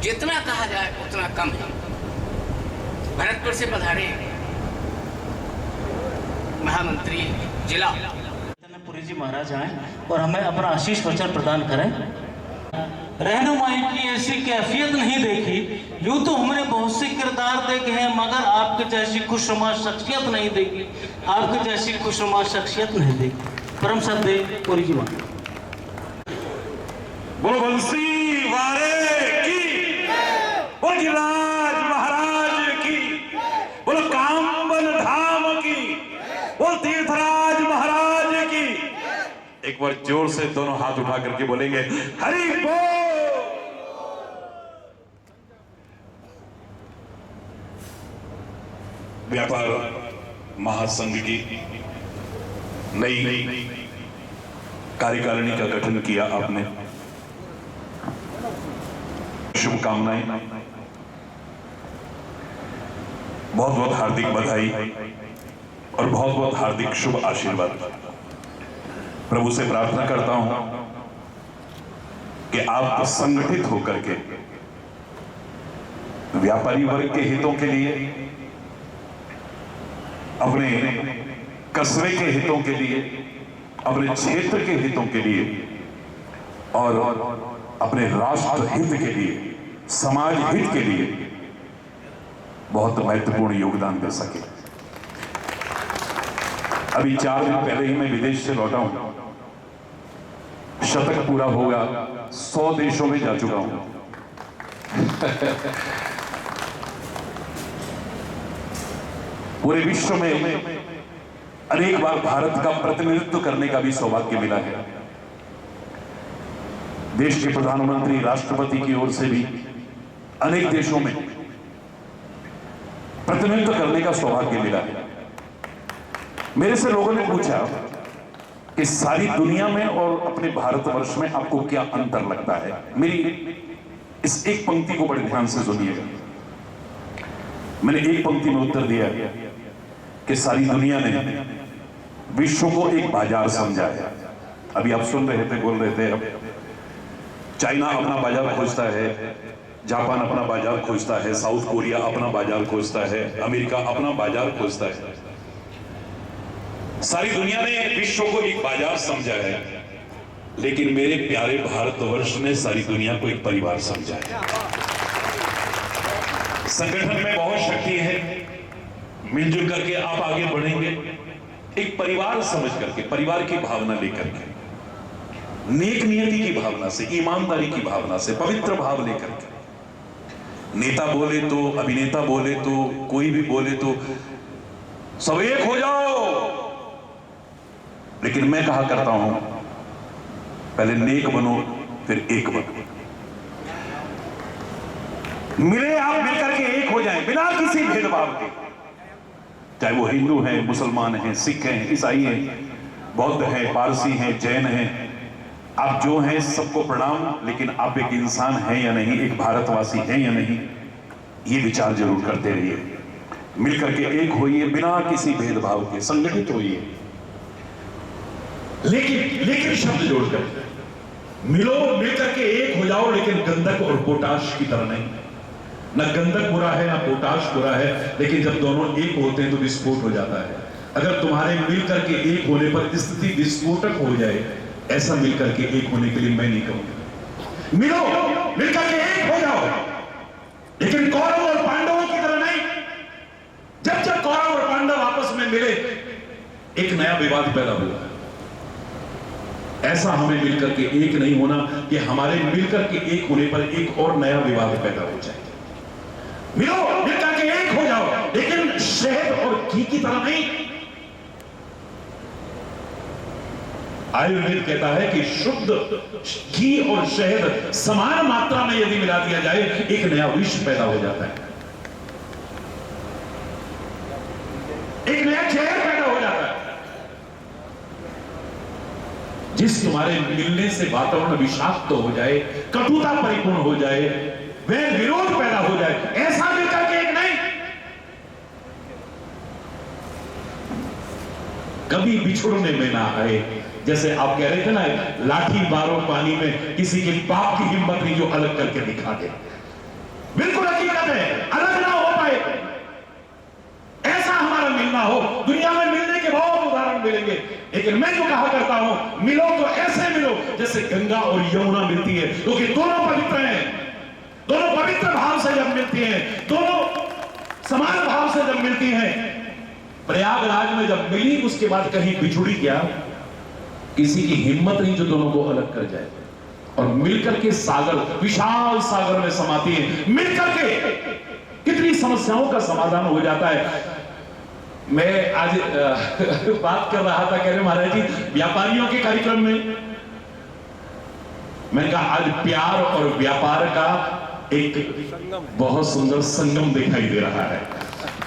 जितना कहा जाए उतना कम है। भरतपुर से पधारे महामंत्री जिला पुरी जी महाराज आए और हमें अपना आशीष वचन प्रदान करें। रहनुमाई की ऐसी कैफियत नहीं देखी, यूं तो हमने बहुत से किरदार देखे हैं मगर आपके जैसी खुशनुमा शख्सियत नहीं देखी, आपके जैसी खुशनुमा शख्सियत नहीं देखी। परम सदे पुरी जी महाराज। बोलो बंसी वाले की, बोलो गिरिराज महाराज की, बोलो कामबन धाम की, बोलो तीर्थराज महाराज की। एक बार जोर से दोनों हाथ उठा करके बोलेंगे हरि बोल। व्यापार महासंघ की नई कार्यकारिणी का गठन किया आपने, शुभकामनाएं, बहुत बहुत हार्दिक बधाई और बहुत बहुत हार्दिक शुभ आशीर्वाद। प्रभु से प्रार्थना करता हूं कि आप संगठित होकर के व्यापारी वर्ग के हितों के लिए, अपने कस्बे के हितों के लिए, अपने क्षेत्र के हितों के लिए और अपने राष्ट्र हित के लिए, समाज हित के लिए बहुत महत्वपूर्ण योगदान दे सके। अभी 4 दिन पहले ही मैं विदेश से लौटा हूं, शतक पूरा होगा, 100 देशों में जा चुका हूं। पूरे विश्व में अनेक बार भारत का प्रतिनिधित्व करने का भी सौभाग्य मिला है। देश के प्रधानमंत्री, राष्ट्रपति की ओर से भी अनेक देशों में प्रतिनिधित्व करने का सौभाग्य मिला है। मेरे से लोगों ने पूछा कि सारी दुनिया में और अपने भारतवर्ष में आपको क्या अंतर लगता है। मेरी इस एक पंक्ति को बड़े ध्यान से सुनिएगा। मैंने एक पंक्ति में उत्तर दिया कि सारी दुनिया ने विश्व को एक बाजार समझा है। अभी आप सुन रहे थे, बोल रहे थे, अब चाइना अपना बाजार खोजता है, जापान अपना बाजार खोजता है, साउथ कोरिया अपना बाजार खोजता है, अमेरिका अपना बाजार खोजता है। सारी दुनिया ने विश्व को एक बाजार समझा है, लेकिन मेरे प्यारे भारतवर्ष ने सारी दुनिया को एक परिवार समझा है। संगठन में बहुत शक्ति है, मिलजुल करके आप आगे बढ़ेंगे, एक परिवार समझ करके, परिवार की भावना लेकर के, नेक नियति की भावना से, ईमानदारी की भावना से, पवित्र भाव लेकर के। नेता बोले तो, अभिनेता बोले तो, कोई भी बोले तो सब एक हो जाओ, लेकिन मैं कहा करता हूं पहले नेक बनो फिर एक बनो। मिले आप, मिलकर के एक हो जाएं बिना किसी भेदभाव के, चाहे वो हिंदू हैं, मुसलमान हैं, सिख हैं, ईसाई हैं, बौद्ध हैं, पारसी हैं, जैन हैं, आप जो हैं सबको प्रणाम। लेकिन आप एक इंसान हैं या नहीं, एक भारतवासी हैं या नहीं, ये विचार जरूर करते रहिए। मिलकर के एक होइए बिना किसी भेदभाव के, संगठित होइए। लेकिन शब्द जोड़कर मिलो, मिलकर के एक हो जाओ, लेकिन गंधक और पोटाश की तरह नहीं। ना गंधक बुरा है, ना पोटाश बुरा है, लेकिन जब दोनों एक होते हैं तो विस्फोट हो जाता है। अगर तुम्हारे मिलकर के एक होने पर स्थिति विस्फोटक हो जाए, ऐसा मिलकर के एक होने के लिए मैं नहीं कहूंगा। मिलो, मिलकर के एक हो जाओ, लेकिन कौरव और पांडवों की तरह नहीं। जब कौरव और पांडव आपस में मिले, एक नया विवाद पैदा हुआ। ऐसा हमें मिलकर के एक नहीं होना कि हमारे मिलकर के एक होने पर एक और नया विवाद पैदा हो जाए। मिलो, मिलकर के एक हो जाओ, लेकिन शहद और घी की तरह नहीं। आयुर्वेद कहता है कि शुद्ध घी और शहद समान मात्रा में यदि मिला दिया जाए, एक नया विष पैदा हो जाता है, एक नया जहर पैदा हो जाता है। जिस तुम्हारे मिलने से वातावरण विषाक्त हो जाए, कटुता परिपूर्ण हो जाए, वह विरोध पैदा हो जाए, ऐसा मिलकर के एक नहीं। कभी बिछुड़ने में ना आए। जैसे आप कह रहे थे ना, लाठी मारो पानी में, किसी के पाप की हिम्मत नहीं जो अलग करके दिखा दे। बिल्कुल हकीकत है, अलग ना हो पाए, ऐसा हमारा मिलना हो। दुनिया में मिलने के बहुत उदाहरण मिलेंगे, लेकिन मैं जो कहा करता हूं, मिलो तो ऐसे मिलो जैसे गंगा और यमुना मिलती है, क्योंकि दोनों पवित्र हैं। दोनों पवित्र भाव से जब मिलती हैं, दोनों समान भाव से जब मिलती हैं, प्रयागराज में जब मिली उसके बाद कहीं बिछुड़ी क्या, किसी की हिम्मत नहीं जो दोनों को अलग कर जाए, और मिलकर के सागर, विशाल सागर में समाती है। मिलकर के कितनी समस्याओं का समाधान हो जाता है। मैं आज बात कर रहा था, कह रहे महाराज जी व्यापारियों के कार्यक्रम में, मैंने कहा आज प्यार और व्यापार का एक बहुत सुंदर संगम दिखाई दे रहा है,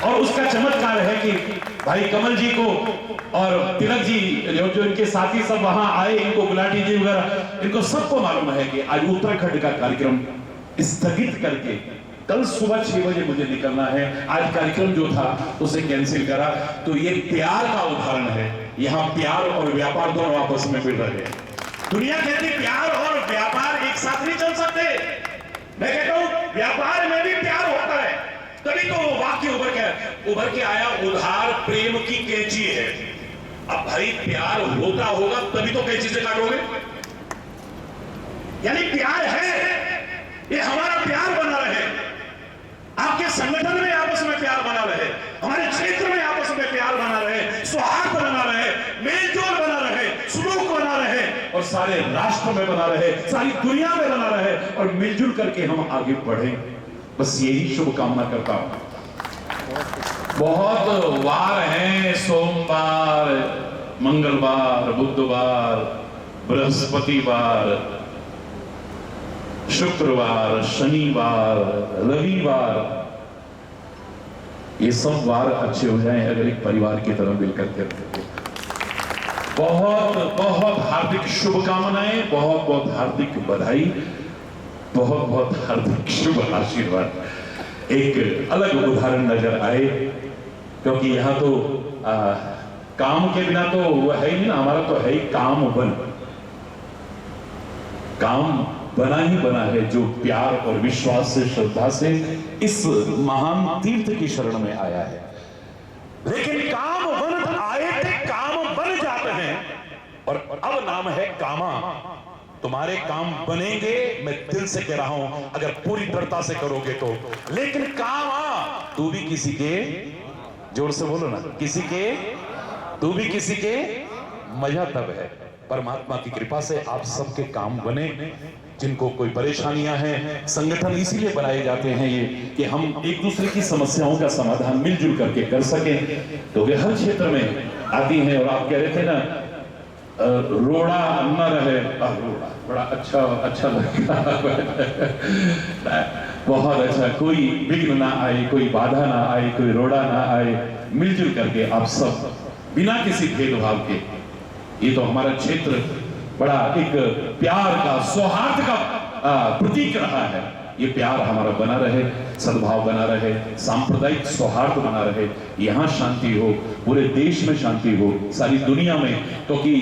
और उसका चमत्कार है कि भाई कमल जी को और तिलक जी जो इनके साथी सब वहां आए, इनको गुलाटी जी वगैरह, इनको सबको मालूम है कि आज उत्तराखंड का कार्यक्रम स्थगित करके कल सुबह 6 बजे मुझे निकलना है। आज कार्यक्रम जो था उसे कैंसिल करा। तो ये प्यार का उदाहरण है। यहाँ प्यार और व्यापार दोनों आपस में मिल रहे हैं। दुनिया कहती प्यार और व्यापार एक साथ नहीं चल सकते। मैं कहता हूं व्यापार में भी प्यार होता है, तभी तो वो वाक्य उभर के आया, उधार प्रेम की कैंची है। अब भाई प्यार होता होगा तभी तो कैंची से काटोगे, यानी प्यार है, ये हमारा प्यार बना रहे, आपके संगठन में आपस में प्यार बना रहे, हमारे क्षेत्र में आपस में प्यार बना रहे, सौहार्द बना रहे, मेलजोल बना रहे, सुलूक बना रहे, और सारे राष्ट्र में बना रहे, सारी दुनिया में बना रहे, और मिलजुल करके हम आगे बढ़े। बस यही शुभकामना करता हूं। बहुत वार हैं, सोमवार, मंगलवार, बुधवार, बृहस्पतिवार, शुक्रवार, शनिवार, रविवार, ये सब वार अच्छे हो जाएं अगर एक परिवार की तरह मिलकर के रखें। बहुत बहुत हार्दिक शुभकामनाएं, बहुत बहुत हार्दिक बधाई, बहुत बहुत हार्दिक शुभ आशीर्वाद। एक अलग उदाहरण नजर आए, क्योंकि यहां तो काम के बिना तो वो है ही नहीं ना, हमारा तो है ही काम बन, काम बना ही बना है, जो प्यार और विश्वास से, श्रद्धा से इस महान तीर्थ की शरण में आया है। लेकिन काम बन आए थे, काम बन जाते हैं, और अब नाम है कामा। तुम्हारे काम बनेंगे, मैं दिल से कह रहा हूं, अगर पूरी दृढ़ता से करोगे तो। लेकिन कामा, तू भी किसी के, जोर से बोलो ना, किसी के, तू भी किसी के, मजा तब है परमात्मा की कृपा से आप सबके काम बने। जिनको कोई परेशानियां हैं, संगठन इसीलिए बनाए जाते हैं ये कि हम एक दूसरे की समस्याओं का समाधान मिलजुल करके कर सकें। तो वे हर क्षेत्र में आती हैं, और आप कह रहे थे ना रोड़ा न रहे, रोड़ा बड़ा अच्छा लगा बहुत अच्छा, कोई विघ्न ना आए, कोई बाधा ना आए, कोई रोड़ा ना आए, मिलजुल करके आप सब बिना किसी भेदभाव के, ये तो हमारा क्षेत्र बड़ा एक प्यार का, सौहार्द का प्रतीक रहा है। ये प्यार हमारा बना रहे, सद्भाव बना रहे, सांप्रदायिक सौहार्द बना रहे, यहाँ शांति हो, पूरे देश में शांति हो, सारी दुनिया में, क्योंकि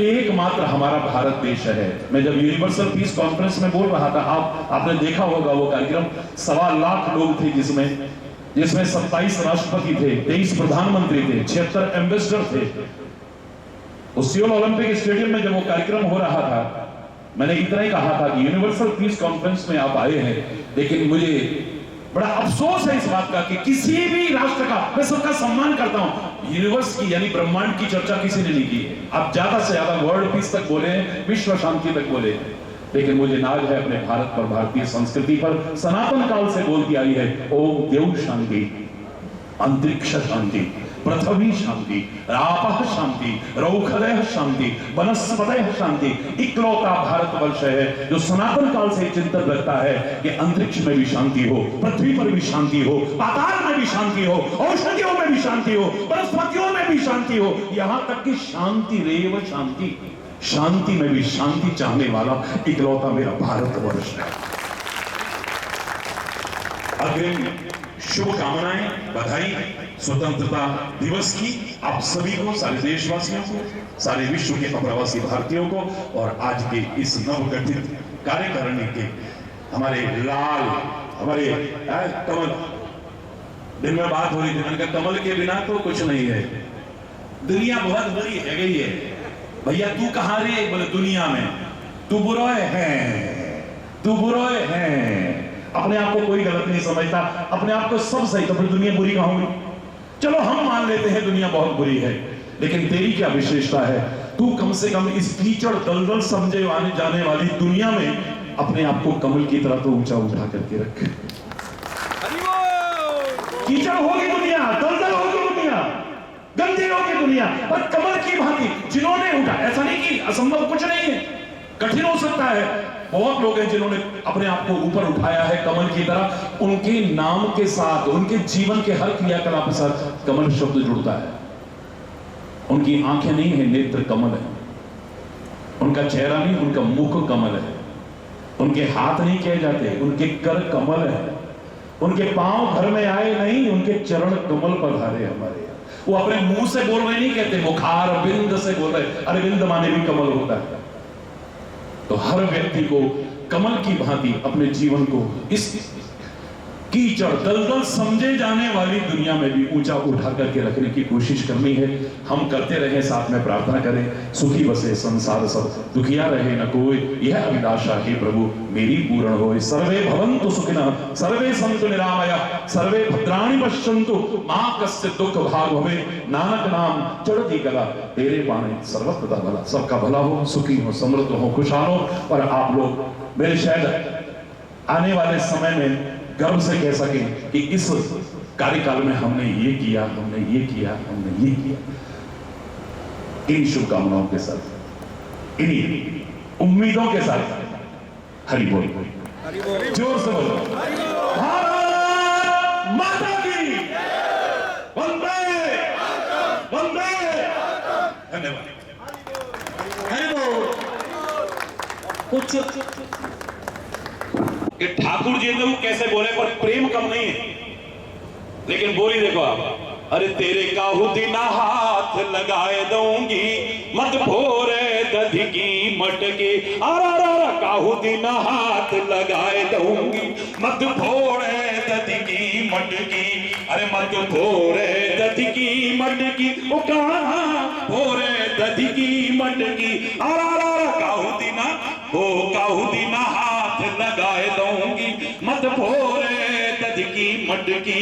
एकमात्र हमारा भारत देश है। मैं जब यूनिवर्सल पीस कॉन्फ्रेंस में बोल रहा था, आपने देखा होगा वो कार्यक्रम, 1.25 लाख लोग थे, जिसमें 27 राष्ट्रपति थे, 23 प्रधानमंत्री थे, 76 एम्बेसडर थे। उस सियोल ओलंपिक स्टेडियम में जब वो कार्यक्रम हो रहा था, मैंने इतना ही कहा था कि यूनिवर्सल पीस कॉन्फ्रेंस में आप आए हैं, लेकिन मुझे बड़ा अफसोस है इस बात का कि किसी भी राष्ट्र का, मैं सबका सम्मान करता हूं, यूनिवर्स की यानी ब्रह्मांड की चर्चा किसी ने नहीं की है। आप ज्यादा से ज्यादा वर्ल्ड पीस तक बोले हैं, विश्व शांति तक बोले हैं, लेकिन मुझे नाज है अपने भारत पर, भारतीय संस्कृति पर, सनातन काल से बोलती आई है, ओम देव शांति, अंतरिक्ष शांति, पृथ्वी शांति, आपः शांति, रौखदय शांति, वनस्पतय शांति। इकलौता भारतवर्ष है जो सनातन काल से चिंतन रखता है कि अंतरिक्ष में भी शांति हो, पृथ्वी पर भी शांति हो, पाताल में भी शांति हो, औषधियों में भी शांति हो, वनस्पतियों में भी शांति हो, यहां तक कि शांति रेव शांति, शांति में भी शांति चाहने वाला इकलौता मेरा भारतवर्ष है। अग्रिम शुभकामनाएं, बधाई स्वतंत्रता दिवस की आप सभी को, सारे देशवासियों को, सारे विश्व के अप्रवासी भारतीयों को, और आज के इस नवगठित कार्यकारिणी के हमारे लाल, हमारे कमल। दिन में बात हो रही थी, मैंने कहा कमल के बिना तो कुछ नहीं है, दुनिया बहुत बुरी है गई है। भैया तू कहाँ रे? बोले दुनिया में। तू बुरोए है, तू बुरोए है। अपने आप को कोई गलत नहीं समझता, अपने आप को सब सही, तो फिर दुनिया बुरी कहाँ हुई? चलो हम मान लेते हैं दुनिया बहुत बुरी है, लेकिन तेरी क्या विशेषता है? तू कम से कम इस कीचड़ दलदल समझे आने जाने वाली दुनिया में अपने आप को कमल की तरह तो ऊंचा उठा करके रख। कीचड़ होगी दुनिया, दलदल होगी दुनिया, गंदी होगी दुनिया, पर कमल की भांति जिन्होंने उठा, ऐसा नहीं कि असंभव कुछ नहीं है, कठिन हो सकता है। बहुत लोग हैं जिन्होंने अपने आप को ऊपर उठाया है कमल की तरह। उनके नाम के साथ, उनके जीवन के हर क्रियाकलाप के साथ कमल शब्द जुड़ता है। उनकी आंखें नहीं है, नेत्र कमल है। उनका चेहरा नहीं, उनका मुख कमल है। उनके हाथ नहीं कहे जाते, उनके कर कमल है। उनके पांव घर में आए नहीं, उनके चरण कमल पधारे हमारे। वो अपने मुंह से बोल रहे नहीं कहते, मुखार बिंद से बोल रहे। अरविंद माने भी कमल होता है। तो हर व्यक्ति को कमल की भांति अपने जीवन को इस कीचड़ दलदल समझे जाने वाली दुनिया में भी ऊंचा उठा करके रखने की कोशिश करनी है। हम करते रहे, साथ में प्रार्थना करें। सुखी बसे संसार सब, दुखिया रहे न कोई, यह अभिलाषा हे प्रभु मेरी पूर्ण होए। सर्वे भवन्तु सुखिनः, सर्वे सन्तु निरामयाः, सर्वे भद्राणि पश्यन्तु, मा कश्चित् दुःख भाग भवे। नानक नाम चढ़ती गला, तेरे पाने सर्वत्र भला। सबका भला हो, सुखी हो, समृद्ध हो, खुशहाल हो। और आप लोग मेरे शायद आने वाले समय में गर्व से कह सके कि इस कार्यकाल में हमने ये किया, हमने ये किया, हमने ये किया। इन शुभकामनाओं के साथ, इन्हीं उम्मीदों के साथ हरि बोल, जोर से बोलो भारत माता की वंदे वंदे। धन्यवाद। हरि बोल। कुछ कि ठाकुर जी ने वो कैसे बोले, पर प्रेम कम नहीं है। लेकिन बोली देखो आप, अरे तेरे काहुती ना हाथ लगाए दूंगी, मत भोरे दधी की मटकी। अरे काहुती ना हाथ लगाए दूंगी, मत भोरे दधी की मटकी। अरे मत भोरे दधी की मटकी, ओ कहाँ भोरे दधी की मटकी। अरे काहुती ना, ओ काहुती ना हाथ लगाए दूंगी, मत भोरे दधी की मटकी।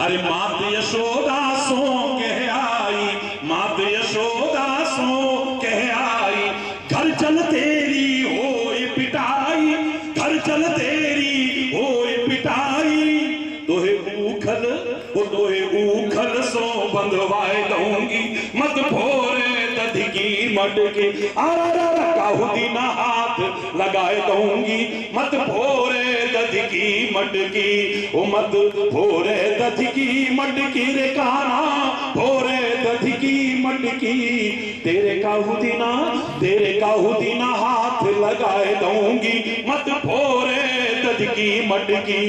अरे मात यशोदा सो कह आई, मात यशोदा सो कह आई, घर चल तेरी होए पिटाई, घर चल तेरी होए पिटाई। तोहे ऊखल, वो तोहे ऊखल सो बंधवाए दूंगी, मत भोरे दधी की मटकी। अरे काहुती ना हाथ लगाए दूंगी, मत भोरे दधी की मटकी। ओ मत भोरे दधी की मटकी रे काना, भोरे दधी की मटकी। तेरे काहुती ना, तेरे काहुती ना हाथ लगाए दूंगी, मत भोरे दधी की मटकी।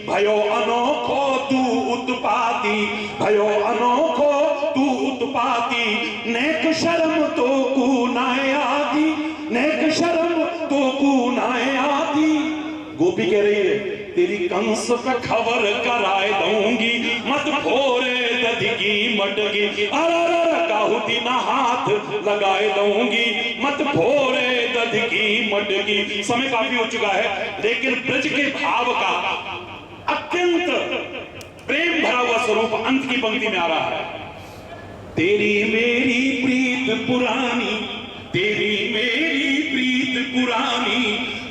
भयो अनोखो तू उत्पाती, भयो अनोखो तू उत्पाती, नेक शर्म तो को नाए आती, नेक शर्म तो को नाए आती। गोपी कह रही है तेरी कंस पे खबर कराए दूंगी, मत भोरे दधी की मटकी। अरे काहुती ना हाथ लगाए दूंगी, मत भोरे दधी की मटकी। समय काफी हो चुका है, लेकिन ब्रज के भाव का अत्यंत प्रेम भरा हुआ स्वरूप अंत की पंक्ति में आ रहा है। तेरी मेरी प्रीत पुरानी, तेरी मेरी प्रीत पुरानी,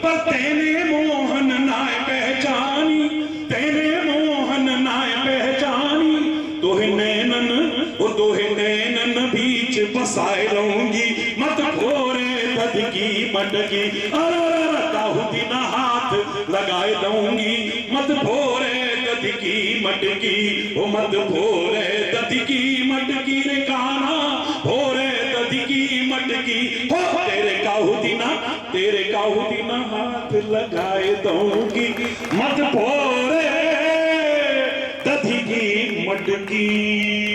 पर तेने मोहन नाय पहचानी, तेने मोहन नाय पहचानी। तोहे नैनन, वो तोहे नैनन बीच बसाए रहूंगी, मत भोरे दधी की मटकी। अरे काहुती ना हाथ लगाए दूंगी, मत भोरे दधी की मटकी। वो मत भोरे दधी की मटकी रे काना, भोरे दधी की मटकी। हो तेरे काहुती ना, तेरे काहुती ना हाथ लगाए दूंगी, मत भोरे दधी की मटकी।